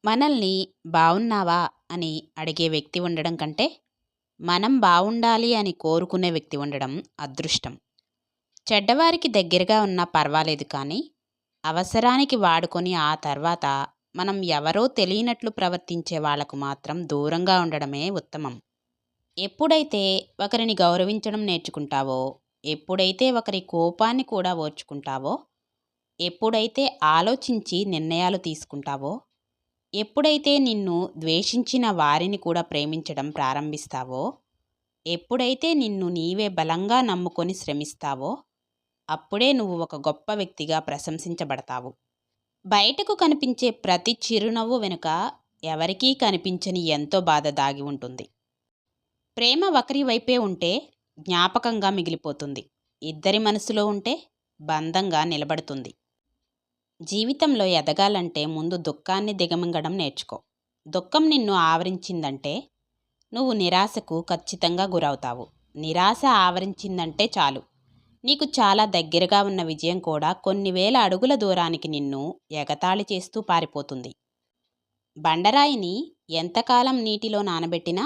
మనల్ని బావున్నావా అని అడిగే వ్యక్తి ఉండడం కంటే, మనం బావుండాలి అని కోరుకునే వ్యక్తి ఉండడం అదృష్టం. చెడ్డవారికి దగ్గరగా ఉన్నా పర్వాలేదు కానీ, అవసరానికి వాడుకొని ఆ తర్వాత మనం ఎవరో తెలియనట్లు ప్రవర్తించే వాళ్ళకు మాత్రం దూరంగా ఉండడమే ఉత్తమం. ఎప్పుడైతే ఒకరిని గౌరవించడం నేర్చుకుంటావో, ఎప్పుడైతే ఒకరి కోపాన్ని కూడా ఓర్చుకుంటావో, ఎప్పుడైతే ఆలోచించి నిర్ణయాలు తీసుకుంటావో, ఎప్పుడైతే నిన్ను ద్వేషించిన వారిని కూడా ప్రేమించడం ప్రారంభిస్తావో, ఎప్పుడైతే నిన్ను నీవే బలంగా నమ్ముకొని శ్రమిస్తావో, అప్పుడే నువ్వు ఒక గొప్ప వ్యక్తిగా ప్రశంసించబడతావు. బయటకు కనిపించే ప్రతి చిరునవ్వు వెనుక ఎవరికీ కనిపించని ఎంతో బాధ దాగి ఉంటుంది. ప్రేమ ఒకరి వైపే ఉంటే జ్ఞాపకంగా మిగిలిపోతుంది. ఇద్దరి మనసులో ఉంటే బంధంగా నిలబడుతుంది. జీవితంలో ఎదగాలంటే ముందు దుఃఖాన్ని దిగమింగడం నేర్చుకో. దుఃఖం నిన్ను ఆవరించిందంటే నువ్వు నిరాశకు ఖచ్చితంగా గురవుతావు. నిరాశ ఆవరించిందంటే చాలు, నీకు చాలా దగ్గరగా ఉన్న విజయం కూడా కొన్ని వేల అడుగుల దూరానికి నిన్ను ఎగతాళి చేస్తూ పారిపోతుంది. బండరాయిని ఎంతకాలం నీటిలో నానబెట్టినా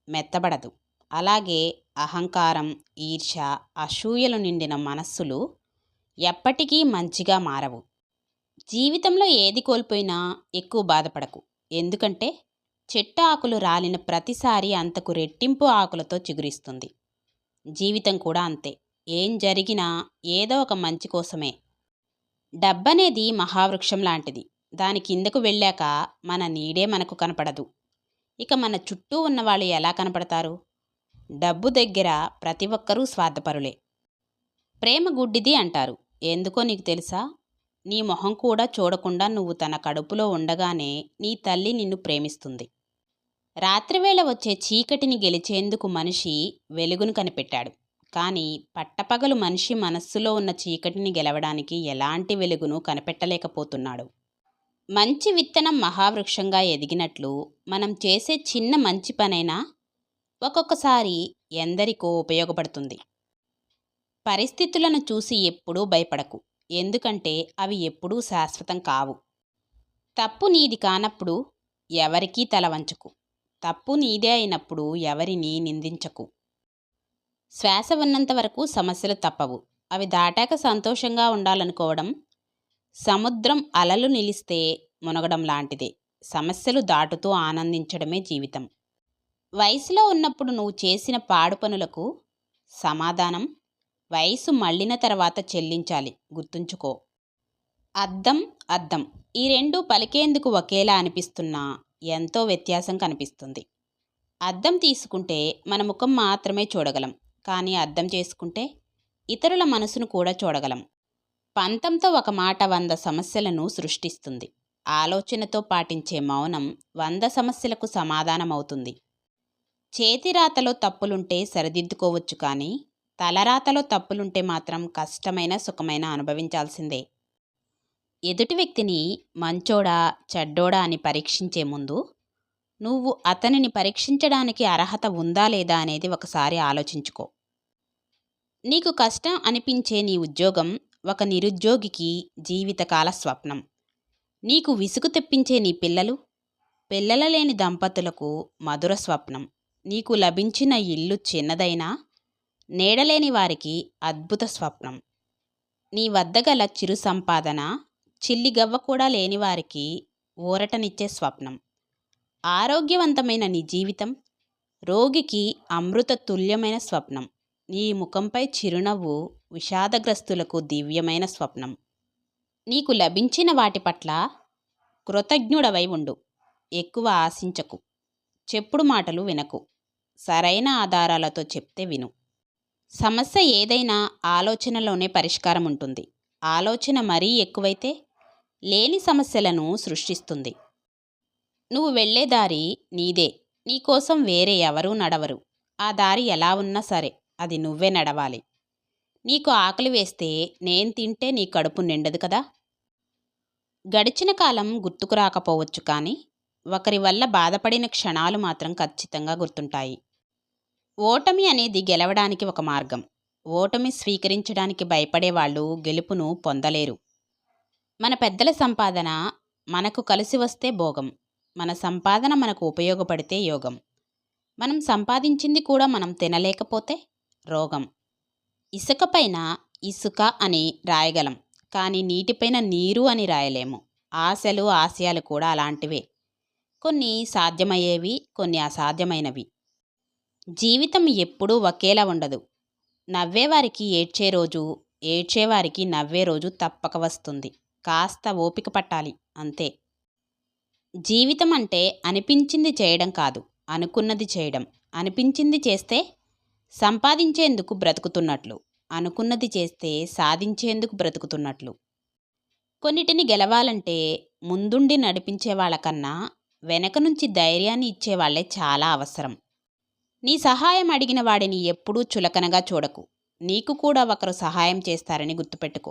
మెత్తబడదు. అలాగే అహంకారం, ఈర్ష్య, అసూయలు నిండిన మనస్సులు ఎప్పటికీ మంచిగా మారవు. జీవితంలో ఏది కోల్పోయినా ఎక్కువ బాధపడకు. ఎందుకంటే చెట్టు ఆకులు రాలిన ప్రతిసారి అంతకు రెట్టింపు ఆకులతో చిగురిస్తుంది. జీవితం కూడా అంతే. ఏం జరిగినా ఏదో ఒక మంచి కోసమే. డబ్బనేది మహావృక్షం లాంటిది. దాని కిందకు వెళ్ళాక మన నీడే మనకు కనపడదు. ఇక మన చుట్టూ ఉన్నవాళ్ళు ఎలా కనపడతారు? డబ్బు దగ్గర ప్రతి ఒక్కరూ స్వార్థపరులే. ప్రేమ గుడ్డిది అంటారు. ఎందుకో నీకు తెలుసా? నీ మొహం కూడా చూడకుండా నువ్వు తన కడుపులో ఉండగానే నీ తల్లి నిన్ను ప్రేమిస్తుంది. రాత్రివేళ వచ్చే చీకటిని గెలిచేందుకు మనిషి వెలుగును కనిపెట్టాడు. కానీ పట్టపగలు మనిషి మనస్సులో ఉన్న చీకటిని గెలవడానికి ఎలాంటి వెలుగును కనిపెట్టలేకపోతున్నాడు. మంచి విత్తనం మహావృక్షంగా ఎదిగినట్లు మనం చేసే చిన్న మంచి పనైనా ఒక్కొక్కసారి ఎందరికో ఉపయోగపడుతుంది. పరిస్థితులను చూసి ఎప్పుడూ భయపడకు. ఎందుకంటే అవి ఎప్పుడూ శాశ్వతం కావు. తప్పు నీది కానప్పుడు ఎవరికీ తల వంచకు. తప్పు నీదే అయినప్పుడు ఎవరిని నిందించకు. శ్వాస ఉన్నంత వరకు సమస్యలు తప్పవు. అవి దాటాక సంతోషంగా ఉండాలనుకోవడం సముద్రం అలలు నిలిస్తే మునగడం లాంటిదే. సమస్యలు దాటుతూ ఆనందించడమే జీవితం. వయసులో ఉన్నప్పుడు నువ్వు చేసిన పాడు పనులకు సమాధానం వయసు మళ్ళిన తర్వాత చెల్లించాలి, గుర్తుంచుకో. అద్దం, అద్దం ఈ రెండూ పలికేందుకు ఒకేలా అనిపిస్తున్నా ఎంతో వ్యత్యాసం కనిపిస్తుంది. అద్దం తీసుకుంటే మన ముఖం మాత్రమే చూడగలం, కానీ అద్దం చేసుకుంటే ఇతరుల మనసును కూడా చూడగలం. పంతంతో ఒక మాట 100 సమస్యలను సృష్టిస్తుంది. ఆలోచనతో పాటించే మౌనం 100 సమస్యలకు సమాధానమవుతుంది. చేతిరాతలో తప్పులుంటే సరిదిద్దుకోవచ్చు, కానీ తలరాతలో తప్పులుంటే మాత్రం కష్టమైన సుఖమైన అనుభవించాల్సిందే. ఎదుటి వ్యక్తిని మంచోడా చెడ్డోడా అని పరీక్షించే ముందు నువ్వు అతనిని పరీక్షించడానికి అర్హత ఉందా లేదా అనేది ఒకసారి ఆలోచించుకో. నీకు కష్టం అనిపించే నీ ఉద్యోగం ఒక నిరుద్యోగికి జీవితకాల స్వప్నం. నీకు విసుగు తెప్పించే నీ పిల్లలు పిల్లల లేని దంపతులకు మధుర స్వప్నం. నీకు లభించిన ఇల్లు చిన్నదైనా నీడలేని వారికి అద్భుత స్వప్నం. నీ వద్ద గల చిరు సంపాదన చిల్లిగవ్వ కూడా లేని వారికి ఊరటనిచ్చే స్వప్నం. ఆరోగ్యవంతమైన నీ జీవితం రోగికి అమృత తుల్యమైన స్వప్నం. నీ ముఖంపై చిరునవ్వు విషాదగ్రస్తులకు దివ్యమైన స్వప్నం. నీకు లభించిన వాటి పట్ల కృతజ్ఞుడవై ఉండు. ఎక్కువ ఆశించకు. చెప్పుడు మాటలు వినకు. సరైన ఆధారాలతో చెప్తే విను. సమస్య ఏదైనా ఆలోచనలోనే పరిష్కారం ఉంటుంది. ఆలోచన మరీ ఎక్కువైతే లేని సమస్యలను సృష్టిస్తుంది. నువ్వు వెళ్ళే దారి నీదే. నీకోసం వేరే ఎవరూ నడవరు. ఆ దారి ఎలా ఉన్నా సరే అది నువ్వే నడవాలి. నీకు ఆకలి వేస్తే నేను తింటే నీ కడుపు నిండదు కదా. గడిచిన కాలం గుర్తుకు రాకపోవచ్చు, కానీ ఒకరి వల్ల బాధపడిన క్షణాలు మాత్రం ఖచ్చితంగా గుర్తుంటాయి. ఓటమి అనేది గెలవడానికి ఒక మార్గం. ఓటమి స్వీకరించడానికి భయపడేవాళ్ళు గెలుపును పొందలేరు. మన పెద్దల సంపాదన మనకు కలిసి వస్తే భోగం, మన సంపాదన మనకు ఉపయోగపడితే యోగం. మనం సంపాదించింది కూడా మనం తినలేకపోతే రోగం. ఇసుకపైన ఇసుక అని రాయగలం, కానీ నీటిపైన నీరు అని రాయలేము. ఆశలు ఆశయాలు కూడా అలాంటివే. కొన్ని సాధ్యమయ్యేవి, కొన్ని అసాధ్యమైనవి. జీవితం ఎప్పుడూ ఒకేలా ఉండదు. నవ్వేవారికి ఏడ్చే రోజు, ఏడ్చేవారికి నవ్వే రోజు తప్పక వస్తుంది. కాస్త ఓపిక పట్టాలి అంతే. జీవితం అంటే అనిపించింది చేయడం కాదు, అనుకున్నది చేయడం. అనిపించింది చేస్తే సంపాదించేందుకు బ్రతుకుతున్నట్లు, అనుకున్నది చేస్తే సాధించేందుకు బ్రతుకుతున్నట్లు. కొన్నిటిని గెలవాలంటే ముందుండి నడిపించే వాళ్ళకన్నా వెనక నుంచి ధైర్యాన్ని ఇచ్చేవాళ్లే చాలా అవసరం. నీ సహాయం అడిగిన వాడిని ఎప్పుడూ చులకనగా చూడకు. నీకు కూడా ఒకరు సహాయం చేస్తారని గుర్తుపెట్టుకో.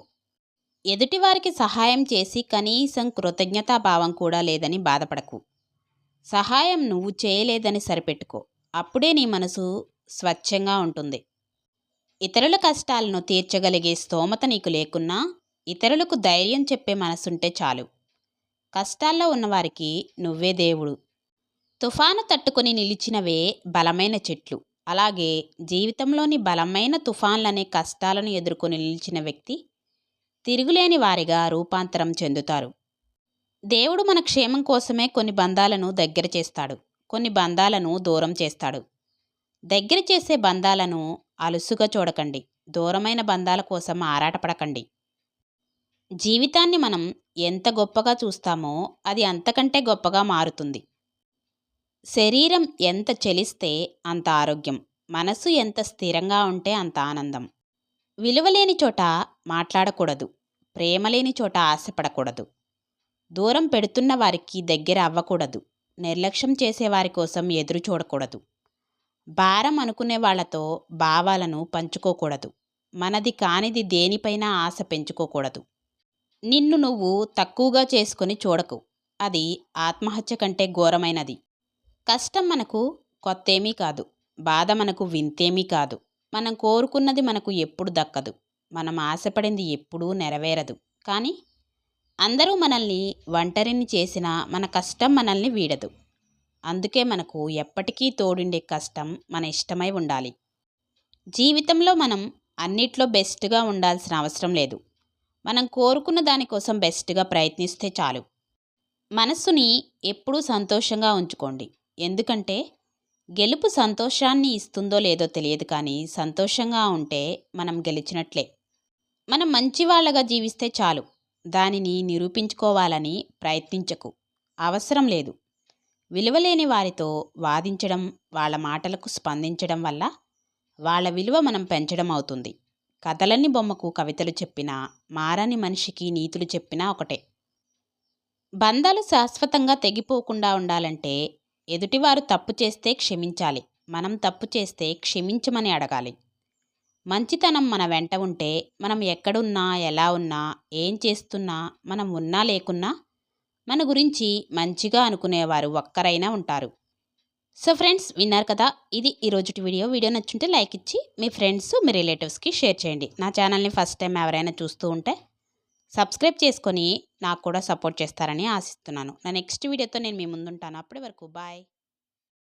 ఎదుటివారికి సహాయం చేసి కనీసం కృతజ్ఞతాభావం కూడా లేదని బాధపడకు. సహాయం నువ్వు చేయలేదని సరిపెట్టుకో. అప్పుడే నీ మనసు స్వచ్ఛంగా ఉంటుంది. ఇతరుల కష్టాలను తీర్చగలిగే స్తోమత నీకు లేకున్నా ఇతరులకు ధైర్యం చెప్పే మనసుంటే చాలు. కష్టాల్లో ఉన్నవారికి నువ్వే దేవుడు. తుఫాను తట్టుకొని నిలిచినవే బలమైన చెట్లు. అలాగే జీవితంలోని బలమైన తుఫాన్లనే కష్టాలను ఎదుర్కొని నిలిచిన వ్యక్తి తిరుగులేని వారిగా రూపాంతరం చెందుతారు. దేవుడు మన క్షేమం కోసమే కొన్ని బంధాలను దగ్గర చేస్తాడు, కొన్ని బంధాలను దూరం చేస్తాడు. దగ్గర చేసే బంధాలను అలుసుగా చూడకండి, దూరమైన బంధాల కోసం ఆరాటపడకండి. జీవితాన్ని మనం ఎంత గొప్పగా చూస్తామో అది అంతకంటే గొప్పగా మారుతుంది. శరీరం ఎంత చెలిస్తే అంత ఆరోగ్యం, మనసు ఎంత స్థిరంగా ఉంటే అంత ఆనందం. విలువలేని చోట మాట్లాడకూడదు, ప్రేమలేని చోట ఆశపడకూడదు. దూరం పెడుతున్న వారికి దగ్గర అవ్వకూడదు, నిర్లక్ష్యం చేసేవారి కోసం ఎదురు చూడకూడదు. భారం అనుకునే వాళ్లతో భావాలను పంచుకోకూడదు. మనది కానిది దేనిపైనా ఆశ పెంచుకోకూడదు. నిన్ను నువ్వు తక్కువగా చేసుకొని చూడకు, అది ఆత్మహత్య కంటే ఘోరమైనది. కష్టం మనకు కొత్తేమీ కాదు, బాధ మనకు వింతేమీ కాదు. మనం కోరుకున్నది మనకు ఎప్పుడు దక్కదు, మనం ఆశపడింది ఎప్పుడూ నెరవేరదు. కానీ అందరూ మనల్ని ఒంటరిని చేసినా మన కష్టం మనల్ని వీడదు. అందుకే మనకు ఎప్పటికీ తోడుండే కష్టం మన ఇష్టమై ఉండాలి. జీవితంలో మనం అన్నిట్లో బెస్ట్గా ఉండాల్సిన అవసరం లేదు. మనం కోరుకున్న దానికోసం బెస్ట్గా ప్రయత్నిస్తే చాలు. మనస్సుని ఎప్పుడూ సంతోషంగా ఉంచుకోండి. ఎందుకంటే గెలుపు సంతోషాన్ని ఇస్తుందో లేదో తెలియదు, కానీ సంతోషంగా ఉంటే మనం గెలిచినట్లే. మనం మంచివాళ్లగా జీవిస్తే చాలు. దానిని నిరూపించుకోవాలని ప్రయత్నించకు, అవసరం లేదు. విలువలేని వారితో వాదించడం, వాళ్ళ మాటలకు స్పందించడం వల్ల వాళ్ళ విలువ మనం పెంచడం అవుతుంది. కథలన్నీ బొమ్మకు కవితలు చెప్పినా, మారని మనిషికి నీతులు చెప్పినా ఒకటే. బంధాలు శాశ్వతంగా తెగిపోకుండా ఉండాలంటే ఎదుటివారు తప్పు చేస్తే క్షమించాలి, మనం తప్పు చేస్తే క్షమించమని అడగాలి. మంచితనం మన వెంట ఉంటే మనం ఎక్కడున్నా, ఎలా ఉన్నా, ఏం చేస్తున్నా, మనం ఉన్నా లేకున్నా మన గురించి మంచిగా అనుకునేవారు ఒక్కరైనా ఉంటారు. సో ఫ్రెండ్స్, విన్నారు కదా, ఇది ఈరోజుటి వీడియో. వీడియో నచ్చుంటే లైక్ ఇచ్చి మీ ఫ్రెండ్స్, మీ రిలేటివ్స్కి షేర్ చేయండి. నా ఛానల్ని ఫస్ట్ టైం ఎవరైనా చూస్తూ ఉంటే సబ్స్క్రైబ్ చేసుకొని నాకు కూడా సపోర్ట్ చేస్తారని ఆశిస్తున్నాను. నా నెక్స్ట్ వీడియోతో నేను మీ ముందుంటాను. అప్పటి వరకు బాయ్.